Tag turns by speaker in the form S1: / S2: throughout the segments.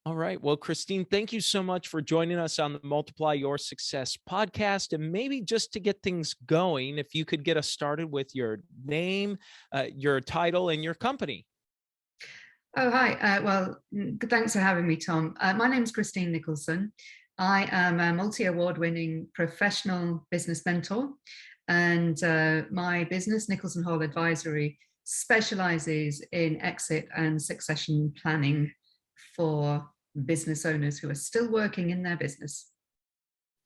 S1: All right. Well, Christine, thank you so much for joining us on the Multiply Your Success podcast. And maybe just to get things going, if you could get us started with your name, your title, and your company.
S2: Oh, hi. Thanks for having me, Tom. My name is Christine Nicholson. I am a multi-award-winning professional business mentor, and my business, Nicholson Hall Advisory, specializes in exit and succession planning for business owners who are still working in their business.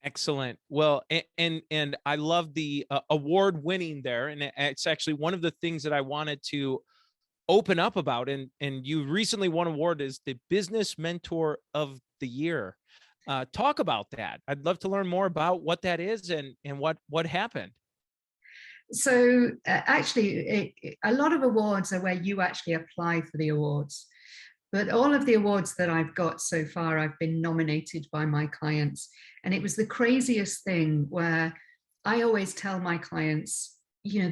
S1: Excellent. Well, and I love the award winning there, and it's actually one of the things that I wanted to open up about. And you recently won an award as the Business Mentor of the Year. Talk about that. I'd love to learn more about what that is and what happened.
S2: So a lot of awards are where you actually apply for the awards. But all of the awards that I've got so far, I've been nominated by my clients. And it was the craziest thing where I always tell my clients,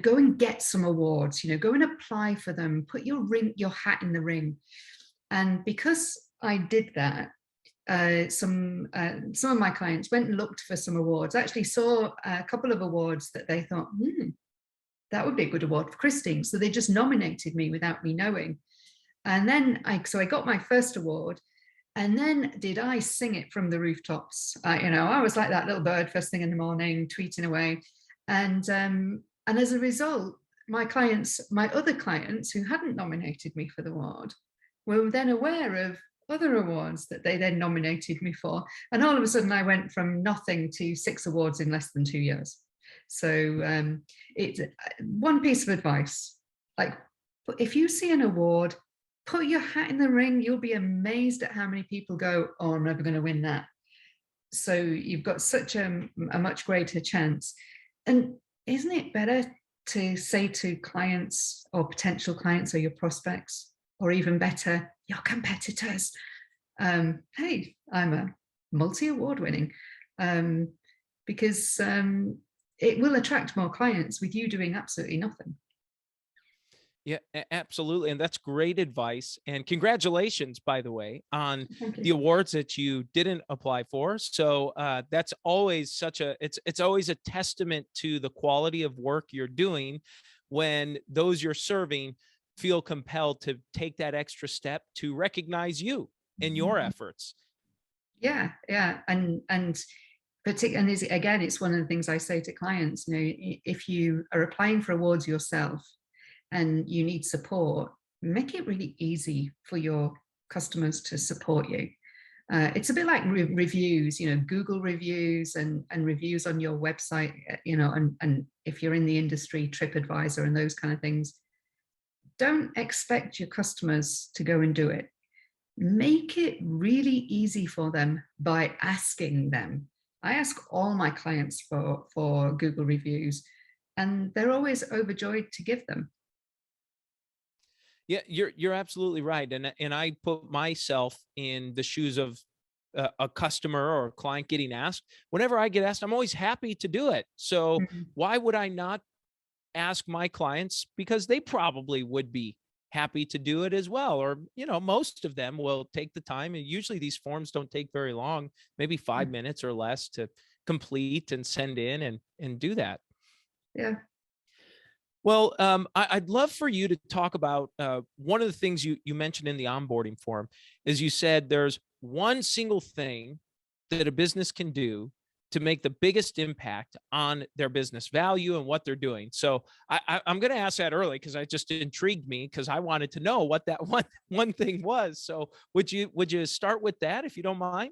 S2: go and get some awards, go and apply for them, put your hat in the ring. And because I did that, some of my clients went and looked for some awards, actually saw a couple of awards that they thought, that would be a good award for Christine. So they just nominated me without me knowing. And then I got my first award, and then did I sing it from the rooftops? I was like that little bird first thing in the morning, tweeting away. And as a result, my other clients who hadn't nominated me for the award were then aware of other awards that they then nominated me for. And all of a sudden I went from nothing to 6 awards in less than 2 years. So it's one piece of advice, like if you see an award, put your hat in the ring. You'll be amazed at how many people go, oh, I'm never going to win that. So you've got such a much greater chance. And isn't it better to say to clients or potential clients or your prospects, or even better, your competitors, hey, I'm a multi-award winning, because it will attract more clients with you doing absolutely nothing.
S1: Yeah, absolutely. And that's great advice. And congratulations, by the way, on the awards that you didn't apply for. So that's always it's always a testament to the quality of work you're doing when those you're serving feel compelled to take that extra step to recognize you and your efforts.
S2: Yeah. And again, it's one of the things I say to clients, if you are applying for awards yourself, and you need support, make it really easy for your customers to support you. It's a bit like reviews, Google reviews and reviews on your website, and if you're in the industry, TripAdvisor and those kind of things. Don't expect your customers to go and do it. Make it really easy for them by asking them. I ask all my clients for Google reviews, and they're always overjoyed to give them.
S1: Yeah, you're absolutely right. And I put myself in the shoes of a customer or a client getting asked. Whenever I get asked, I'm always happy to do it. So why would I not ask my clients? Because they probably would be happy to do it as well. Or, most of them will take the time. And usually these forms don't take very long, maybe 5 minutes or less to complete and send in and do that.
S2: Yeah.
S1: Well, I'd love for you to talk about one of the things you mentioned in the onboarding form is you said there's one single thing that a business can do to make the biggest impact on their business value and what they're doing. So I'm going to ask that early because it just intrigued me because I wanted to know what that one thing was. So would you start with that if you don't mind?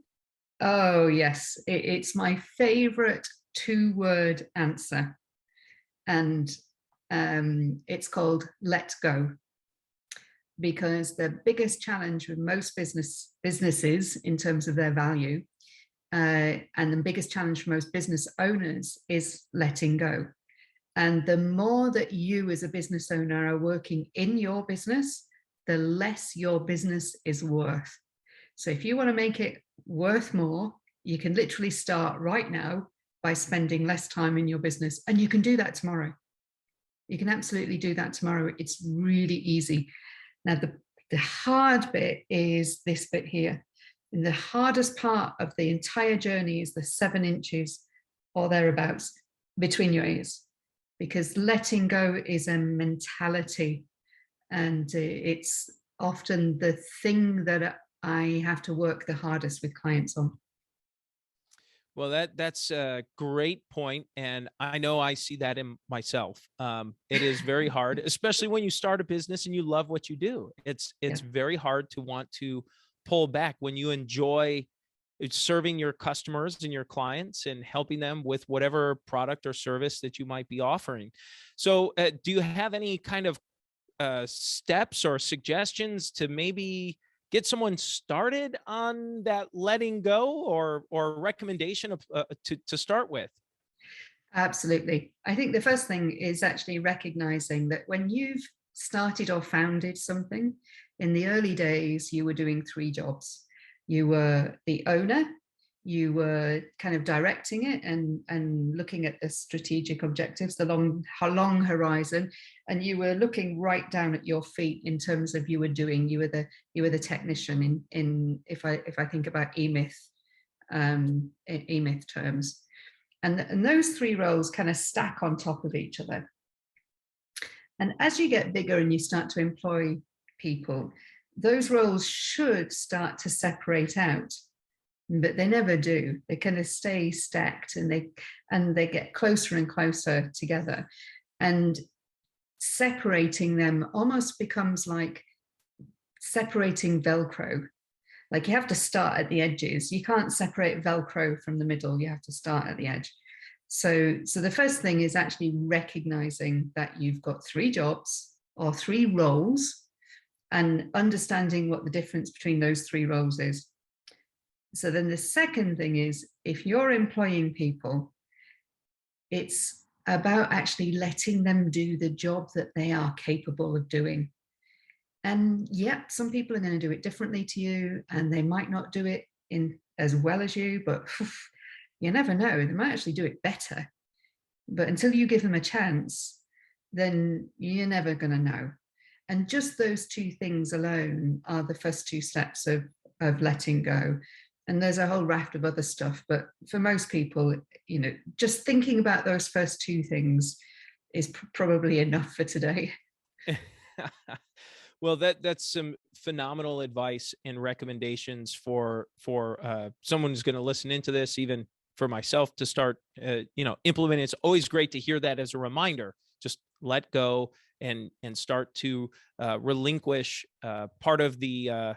S2: Oh, yes. It's my favorite 2-word answer. And it's called let go, because the biggest challenge with most businesses in terms of their value, and the biggest challenge for most business owners is letting go. And the more that you as a business owner are working in your business, the less your business is worth. So if you want to make it worth more, you can literally start right now by spending less time in your business, and you can do that tomorrow. You can absolutely do that tomorrow. It's really easy. Now, the hard bit is this bit here. And the hardest part of the entire journey is the 7 inches or thereabouts between your ears, because letting go is a mentality, and it's often the thing that I have to work the hardest with clients on.
S1: Well, that's a great point, and I know I see that in myself. It is very hard, especially when you start a business and you love what you do. It's
S2: Yeah.
S1: very hard to want to pull back when you enjoy serving your customers and your clients and helping them with whatever product or service that you might be offering. So, do you have any kind of steps or suggestions to maybe get someone started on that letting go, or recommendation of to start with?
S2: Absolutely. I think the first thing is actually recognizing that when you've started or founded something, in the early days, you were doing 3 jobs. You were the owner, you were kind of directing it and looking at the strategic objectives, the long horizon, and you were looking right down at your feet in terms of you were the technician in if I think about e-myth terms. And those 3 roles kind of stack on top of each other. And as you get bigger and you start to employ people, those roles should start to separate out, but they never do. They kind of stay stacked, and they get closer and closer together. And separating them almost becomes like separating Velcro. Like, you have to start at the edges. You can't separate Velcro from the middle. You have to start at the edge. So the first thing is actually recognizing that you've got 3 jobs or 3 roles, and understanding what the difference between those 3 roles is. So then the second thing is, if you're employing people, it's about actually letting them do the job that they are capable of doing. And yep, some people are going to do it differently to you, and they might not do it in as well as you, but you never know, they might actually do it better. But until you give them a chance, then you're never going to know. And just those 2 things alone are the first 2 steps of letting go. And there's a whole raft of other stuff, but for most people, just thinking about those first 2 things is probably enough for today.
S1: Well, that's some phenomenal advice and recommendations for someone who's going to listen into this, even for myself to start, implementing. It's always great to hear that as a reminder. Just let go and start to relinquish part of the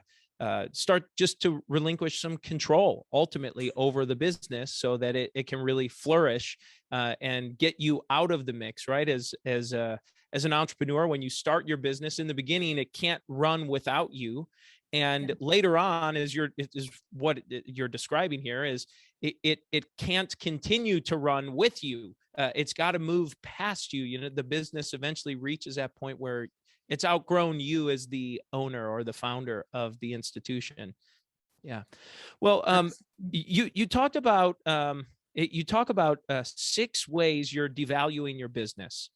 S1: start just to relinquish some control ultimately over the business, so that it can really flourish and get you out of the mix, right? As an entrepreneur, when you start your business in the beginning, it can't run without you. And later on, is what you're describing here, is it can't continue to run with you. It's got to move past you. The business eventually reaches that point where it's outgrown you as the owner or the founder of the institution. Yeah. Well, you talked about you talk about 6 ways you're devaluing your business,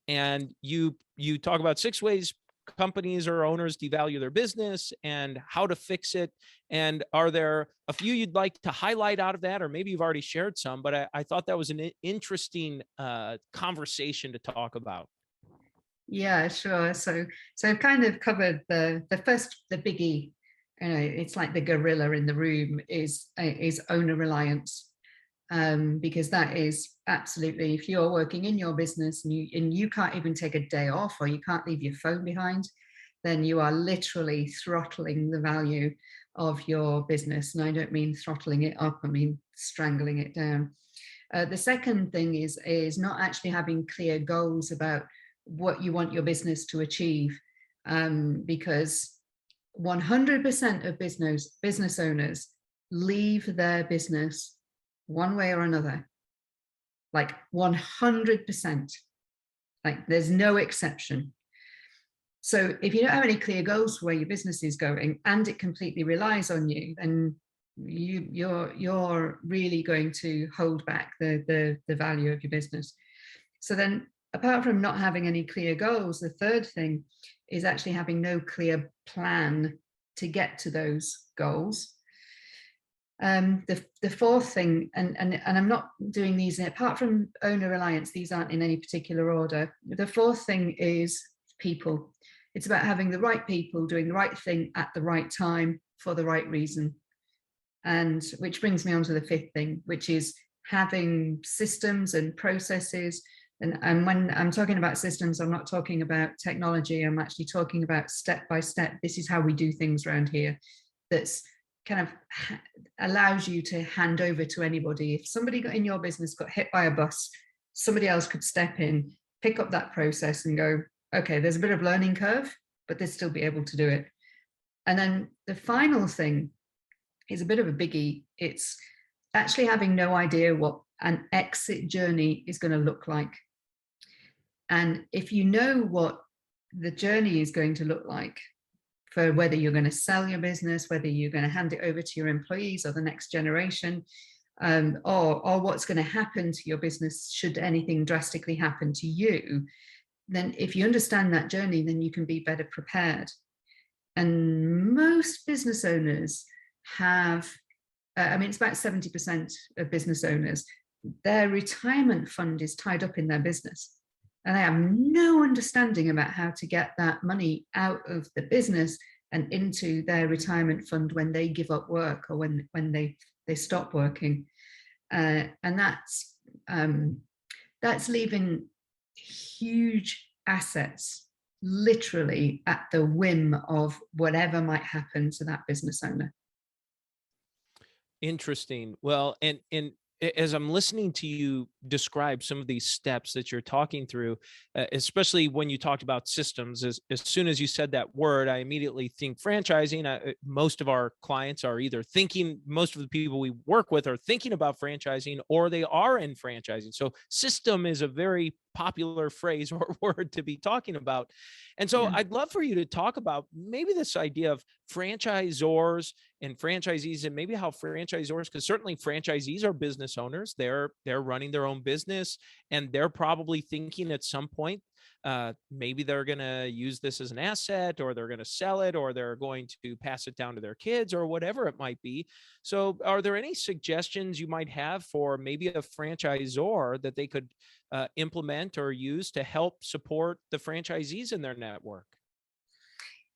S1: and you talk about 6 ways companies or owners devalue their business and how to fix it. And are there a few you'd like to highlight out of that, or maybe you've already shared some? But I thought that was an interesting conversation to talk about.
S2: Yeah, sure. So I've kind of covered the biggie. It's like the gorilla in the room is owner reliance, because that is absolutely, if you're working in your business and you can't even take a day off, or you can't leave your phone behind, then you are literally throttling the value of your business. And I don't mean throttling it up; I mean strangling it down. The second thing is not actually having clear goals about what you want your business to achieve, because 100% of business owners leave their business one way or another, like 100%, like there's no exception. So if you don't have any clear goals for where your business is going, and it completely relies on you, then you're really going to hold back the value of your business. So then, apart from not having any clear goals, the third thing is actually having no clear plan to get to those goals. The fourth thing, and I'm not doing these apart from owner reliance, these aren't in any particular order. The fourth thing is people. It's about having the right people doing the right thing at the right time for the right reason. And which brings me on to the fifth thing, which is having systems and processes. And when I'm talking about systems, I'm not talking about technology. I'm actually talking about step by step. This is how we do things around here. That's kind of allows you to hand over to anybody. If somebody in your business got hit by a bus, somebody else could step in, pick up that process and go, okay, there's a bit of learning curve, but they'd still be able to do it. And then the final thing is a bit of a biggie. It's actually having no idea what an exit journey is going to look like. And if you know what the journey is going to look like, for whether you're going to sell your business, whether you're going to hand it over to your employees or the next generation, or what's going to happen to your business should anything drastically happen to you, then if you understand that journey, then you can be better prepared. And most business owners have, it's about 70% of business owners, their retirement fund is tied up in their business. And they have no understanding about how to get that money out of the business and into their retirement fund when they give up work or when they stop working. And that's leaving huge assets literally at the whim of whatever might happen to that business owner.
S1: Interesting. Well, and as I'm listening to you describe some of these steps that you're talking through, especially when you talked about systems, as soon as you said that word, I immediately think franchising. Most of our clients are either thinking, most of the people we work with are thinking about franchising, or they are in franchising. So system is a very popular phrase or word to be talking about. And so I'd love for you to talk about maybe this idea of franchisors and franchisees, and maybe how franchisors, because certainly franchisees are business owners. They're running their own business, and they're probably thinking at some point, maybe they're going to use this as an asset, or they're going to sell it, or they're going to pass it down to their kids, or whatever it might be. So are there any suggestions you might have for maybe a franchisor that they could implement or use to help support the franchisees in their network?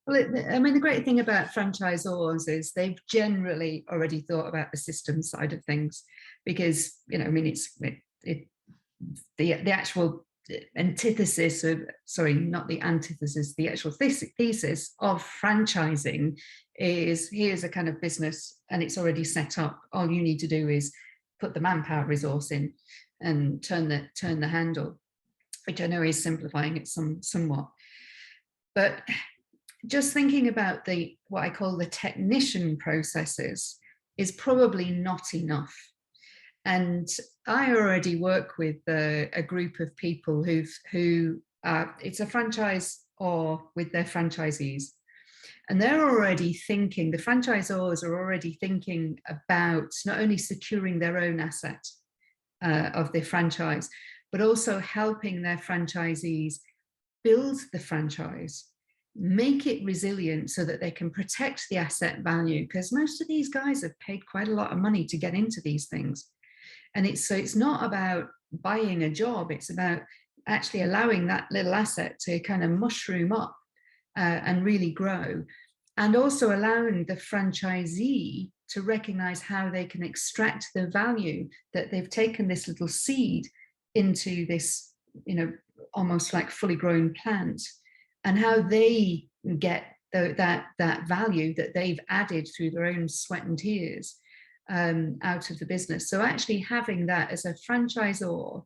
S2: Well, the great thing about franchisors is they've generally already thought about the system side of things, because the actual antithesis of, sorry, not the antithesis, the actual thesis of franchising is, here's a kind of business and it's already set up. All you need to do is put the manpower resource in and turn the handle, which I know is simplifying it somewhat. But just thinking about what I call the technician processes is probably not enough. And I already work with a group of people who it's a franchise or with their franchisees. And they're already thinking, the franchisors are already thinking about not only securing their own asset of the franchise, but also helping their franchisees build the franchise, make it resilient so that they can protect the asset value, because most of these guys have paid quite a lot of money to get into these things. And it's not about buying a job, it's about actually allowing that little asset to kind of mushroom up and really grow, and also allowing the franchisee to recognize how they can extract the value that they've taken this little seed into this, almost like fully grown plant, and how they get that value that they've added through their own sweat and tears out of the business. So actually having that as a franchisor,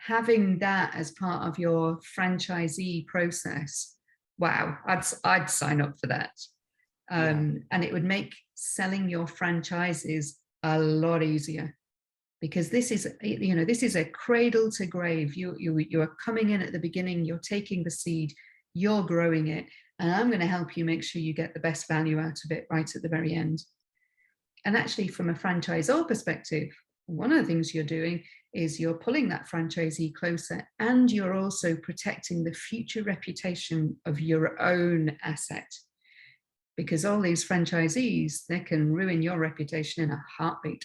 S2: having that as part of your franchisee process, wow, I'd sign up for that. And it would make selling your franchises a lot easier, because this is a cradle to grave. You are coming in at the beginning, you're taking the seed, you're growing it, and I'm going to help you make sure you get the best value out of it right at the very end. And actually, from a franchisor perspective, one of the things you're doing is you're pulling that franchisee closer, and you're also protecting the future reputation of your own asset. because all these franchisees, they can ruin your reputation in a heartbeat.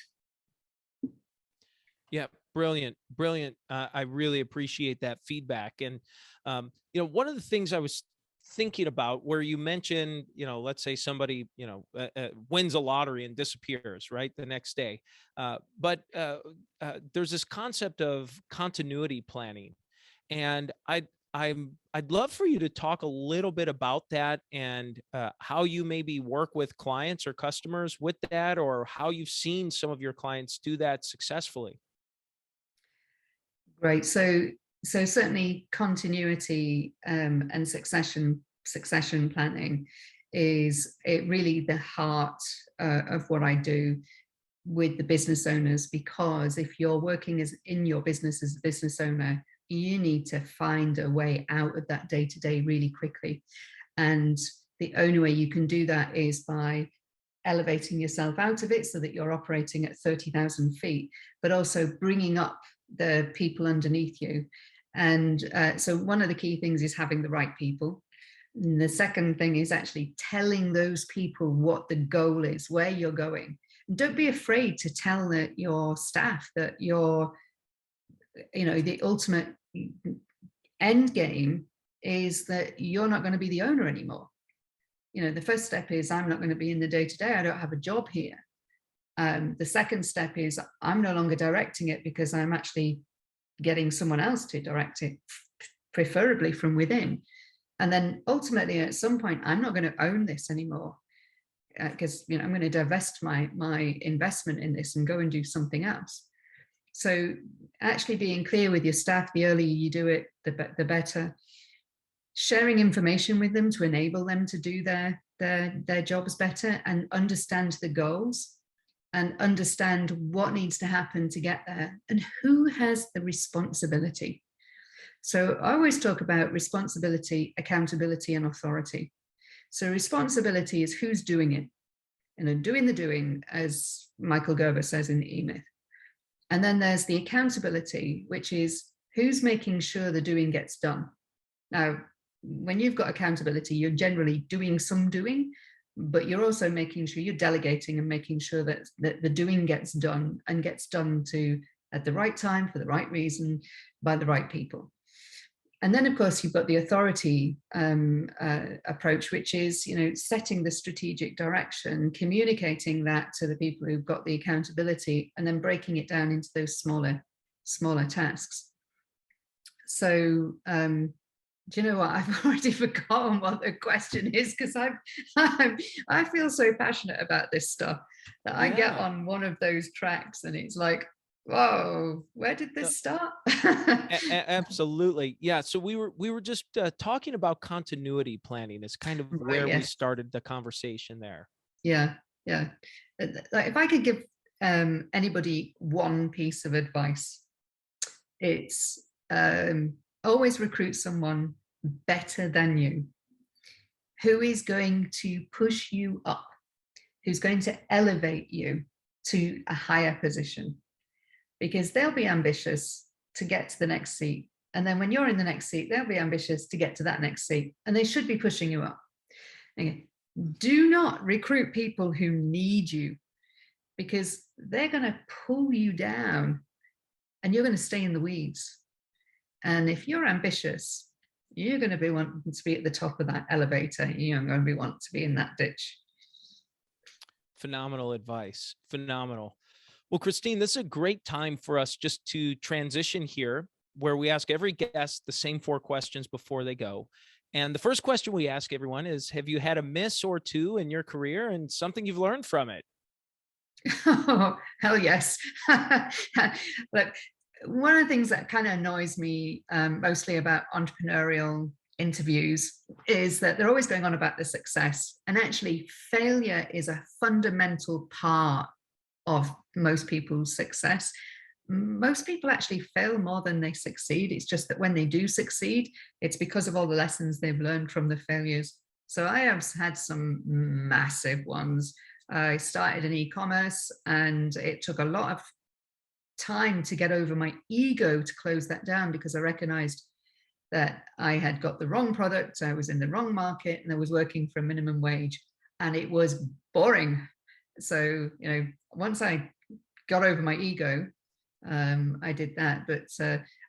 S1: Yeah, brilliant, brilliant. I really appreciate that feedback. And one of the things I was thinking about, where you mentioned, let's say somebody, wins a lottery and disappears, right, the next day. But there's this concept of continuity planning, and I'd love for you to talk a little bit about that, and how you maybe work with clients or customers with that, or how you've seen some of your clients do that successfully.
S2: Right. So certainly continuity and succession planning is really the heart of what I do with the business owners, because if you're working in your business as a business owner, you need to find a way out of that day-to-day really quickly. And the only way you can do that is by elevating yourself out of it so that you're operating at 30,000 feet, but also bringing up the people underneath you. And so one of the key things is having the right people. And the second thing is actually telling those people what the goal is, where you're going. And don't be afraid to tell your staff that the ultimate end game is that you're not going to be the owner anymore. The first step is, I'm not going to be in the day-to-day. I don't have a job here. The second step is, I'm no longer directing it, because I'm actually getting someone else to direct it, preferably from within. And then ultimately, at some point, I'm not going to own this anymore, because I'm going to divest my investment in this and go and do something else. So actually being clear with your staff, the earlier you do it, the better. Sharing information with them to enable them to do their jobs better, and understand the goals, and understand what needs to happen to get there, and who has the responsibility. So I always talk about responsibility, accountability, and authority. So responsibility is who's doing it, doing the doing, as Michael Gerber says in the E-Myth. And then there's the accountability, which is who's making sure the doing gets done. Now, when you've got accountability, you're generally doing some doing, but you're also making sure you're delegating and making sure that the doing gets done, and gets done at the right time, for the right reason, by the right people. And then, of course, you've got the authority approach, which is, setting the strategic direction, communicating that to the people who've got the accountability, and then breaking it down into those smaller tasks. So, do you know what? I've already forgotten what the question is, because I feel so passionate about this stuff that I get on one of those tracks, and it's like, whoa, where did this start?
S1: Absolutely. Yeah. So we were just talking about continuity planning. Is kind of where we started the conversation there.
S2: Yeah. Yeah. Like, if I could give anybody one piece of advice, it's always recruit someone better than you, who is going to push you up, who's going to elevate you to a higher position, because they'll be ambitious to get to the next seat. And then when you're in the next seat, they'll be ambitious to get to that next seat, and they should be pushing you up. Okay. Do not recruit people who need you, because they're going to pull you down and you're going to stay in the weeds. And if you're ambitious, you're going to be wanting to be at the top of that elevator. You're going to be wanting to be in that ditch.
S1: Phenomenal advice. Phenomenal. Well, Christine, this is a great time for us just to transition here, where we ask every guest the same 4 questions before they go. And the first question we ask everyone is, have you had a miss or two in your career, and something you've learned from it?
S2: Oh, hell yes. Look, one of the things that kind of annoys me mostly about entrepreneurial interviews is that they're always going on about the success. And actually, failure is a fundamental part of most people's success. Most people actually fail more than they succeed. It's just that when they do succeed, it's because of all the lessons they've learned from the failures. So I have had some massive ones. I started in e-commerce, and it took a lot of time to get over my ego to close that down, because I recognized that I had got the wrong product, I was in the wrong market, and I was working for a minimum wage. and it was boring. So, once I got over my ego, I did that. But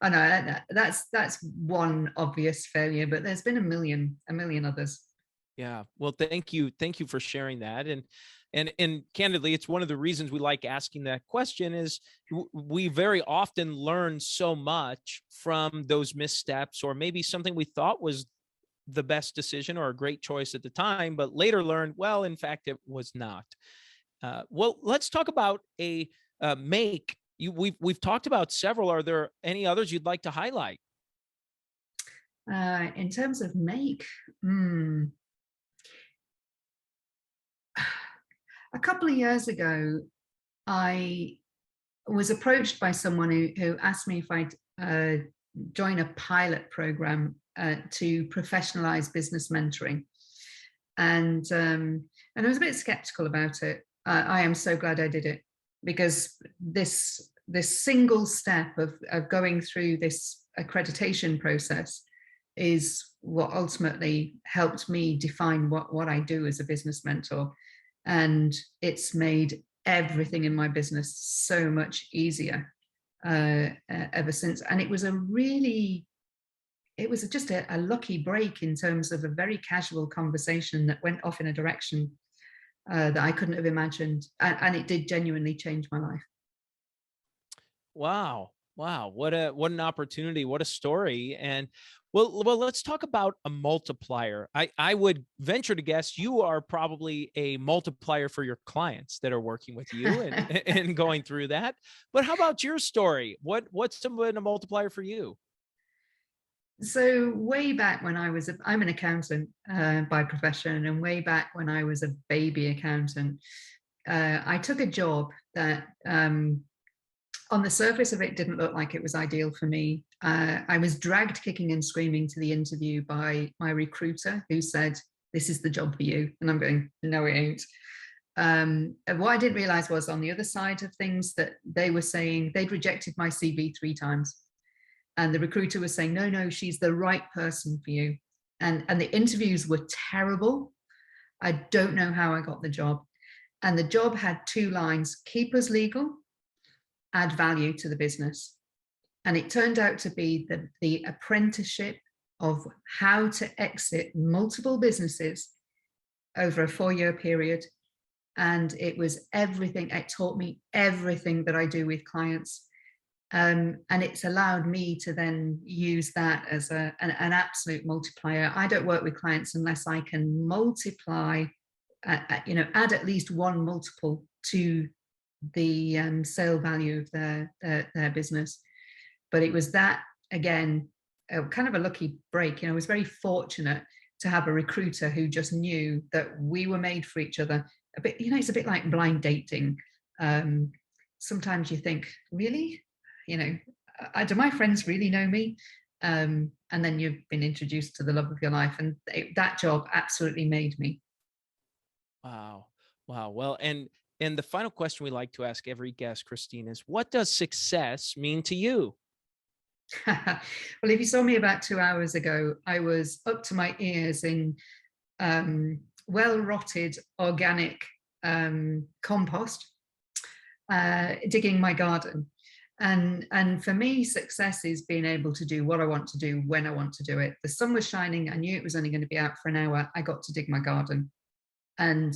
S2: I know that's one obvious failure, but there's been a million others.
S1: Yeah. Well, thank you for sharing that. And candidly, it's one of the reasons we like asking that question is we very often learn so much from those missteps, or maybe something we thought was the best decision or a great choice at the time, but later learned, well, in fact, it was not. Well, let's talk about a make. We've talked about several. Are there any others you'd like to highlight?
S2: In terms of make, hmm, a couple of years ago, I was approached by someone who asked me if I'd join a pilot program to professionalize business mentoring, and I was a bit skeptical about it. I am so glad I did it, because this single step of going through this accreditation process is what ultimately helped me define what I do as a business mentor. And it's made everything in my business so much easier ever since. And it was just a lucky break in terms of a very casual conversation that went off in a direction that I couldn't have imagined. And it did genuinely change my life.
S1: Wow. Wow. What an opportunity. What a story. And well, let's talk about a multiplier. I would venture to guess you are probably a multiplier for your clients that are working with you and and going through that. But how about your story? What's been a multiplier for you?
S2: So way back when I'm an accountant by profession, and way back when I was a baby accountant, I took a job that on the surface of it didn't look like it was ideal for me. I was dragged kicking and screaming to the interview by my recruiter, who said, "This is the job for you." And I'm going, "No, it ain't." And what I didn't realize was, on the other side of things, that they were saying they'd rejected my CV 3 times. And the recruiter was saying, "No, no, she's the right person for you." And the interviews were terrible. I don't know how I got the job. And the job had 2 lines: keep us legal, add value to the business. And it turned out to be the apprenticeship of how to exit multiple businesses over a 4-year period. And it was everything. It taught me everything that I do with clients. And it's allowed me to then use that as an absolute multiplier. I don't work with clients unless I can multiply, add at least one multiple to the sale value of their business. But it was that, again, kind of a lucky break. I was very fortunate to have a recruiter who just knew that we were made for each other. A bit, it's a bit like blind dating. Sometimes you think, really, do my friends really know me? And then you've been introduced to the love of your life, and that job absolutely made me.
S1: Wow. Wow. Well, and the final question we like to ask every guest, Christine, is what does success mean to you?
S2: Well, if you saw me about 2 hours ago, I was up to my ears in well-rotted organic compost, digging my garden. And for me, success is being able to do what I want to do when I want to do it. The sun was shining. I knew it was only going to be out for an hour. I got to dig my garden, and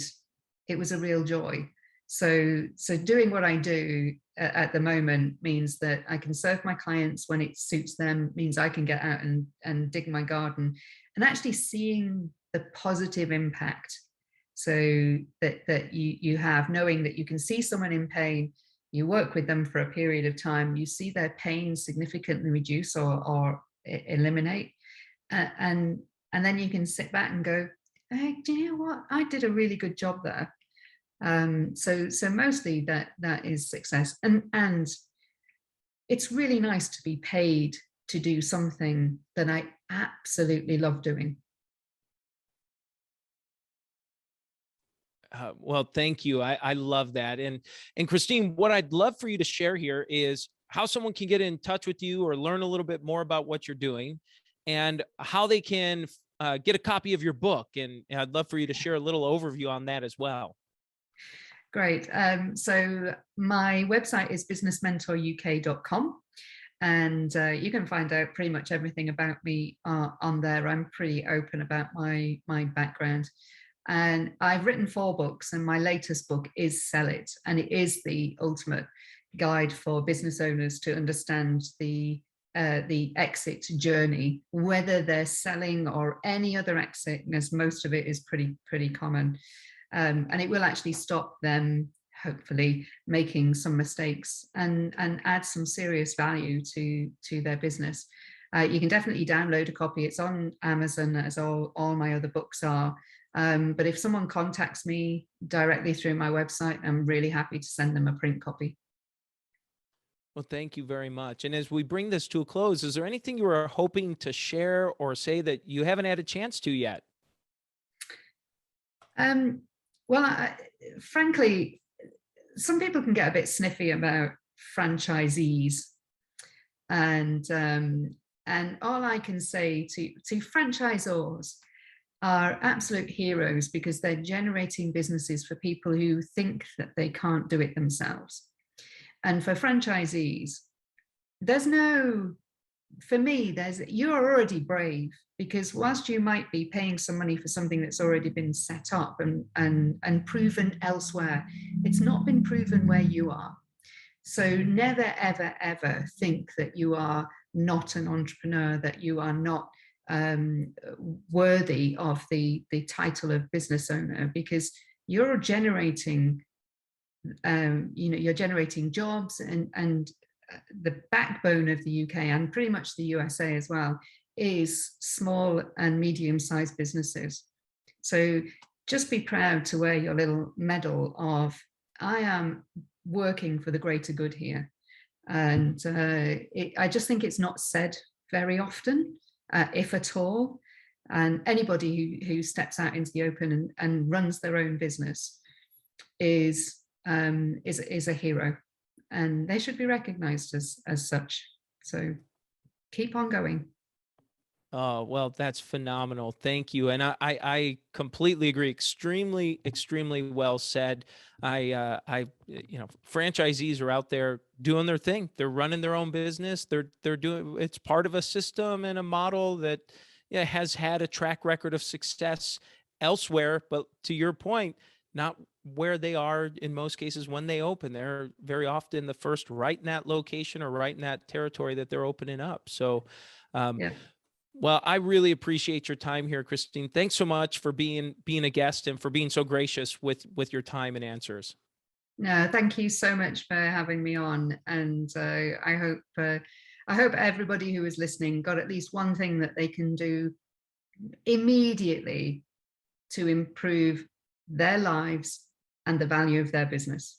S2: it was a real joy. So doing what I do at the moment means that I can serve my clients when it suits them, means I can get out and dig my garden, and actually seeing the positive impact. So that you have, knowing that you can see someone in pain, you work with them for a period of time, you see their pain significantly reduce or eliminate, and then you can sit back and go, "Hey, do you know what? I did a really good job there." So mostly that is success, and it's really nice to be paid to do something that I absolutely love doing.
S1: Well, thank you. I love that. And Christine, what I'd love for you to share here is how someone can get in touch with you or learn a little bit more about what you're doing, and how they can get a copy of your book, and I'd love for you to share a little overview on that as well.
S2: Great. So my website is businessmentoruk.com. And you can find out pretty much everything about me on there. I'm pretty open about my background. And I've written 4 books, and my latest book is Sell It. And it is the ultimate guide for business owners to understand the exit journey, whether they're selling or any other exit, as most of it is pretty common. And it will actually stop them, hopefully, making some mistakes and add some serious value to their business. You can definitely download a copy. It's on Amazon, as all my other books are. But if someone contacts me directly through my website, I'm really happy to send them a print copy.
S1: Well, thank you very much. And as we bring this to a close, is there anything you are hoping to share or say that you haven't had a chance to yet?
S2: Well, frankly, some people can get a bit sniffy about franchisees, and all I can say to franchisors are absolute heroes, because they're generating businesses for people who think that they can't do it themselves. And for franchisees, you're already brave, because whilst you might be paying some money for something that's already been set up and proven elsewhere, it's not been proven where you are. So never, ever, ever think that you are not an entrepreneur, that you are not worthy of the title of business owner, because you're generating, you're generating jobs, and the backbone of the UK, and pretty much the USA as well, is small and medium-sized businesses. So just be proud to wear your little medal of, I am working for the greater good here. And I just think it's not said very often, if at all. And anybody who steps out into the open and runs their own business is a hero, and they should be recognized as such. So keep on going.
S1: Oh, well, that's phenomenal. Thank you. And I completely agree. Extremely, extremely well said. Franchisees are out there doing their thing. They're running their own business. They're doing, it's part of a system and a model that has had a track record of success elsewhere. But to your point, not where they are in most cases when they open. They're very often the first right in that location or right in that territory that they're opening up. So,
S2: Yeah.
S1: well, I really appreciate your time here, Christine. Thanks so much for being a guest and for being so gracious with your time and answers.
S2: No, thank you so much for having me on, and I hope everybody who is listening got at least one thing that they can do immediately to improve their lives and the value of their business.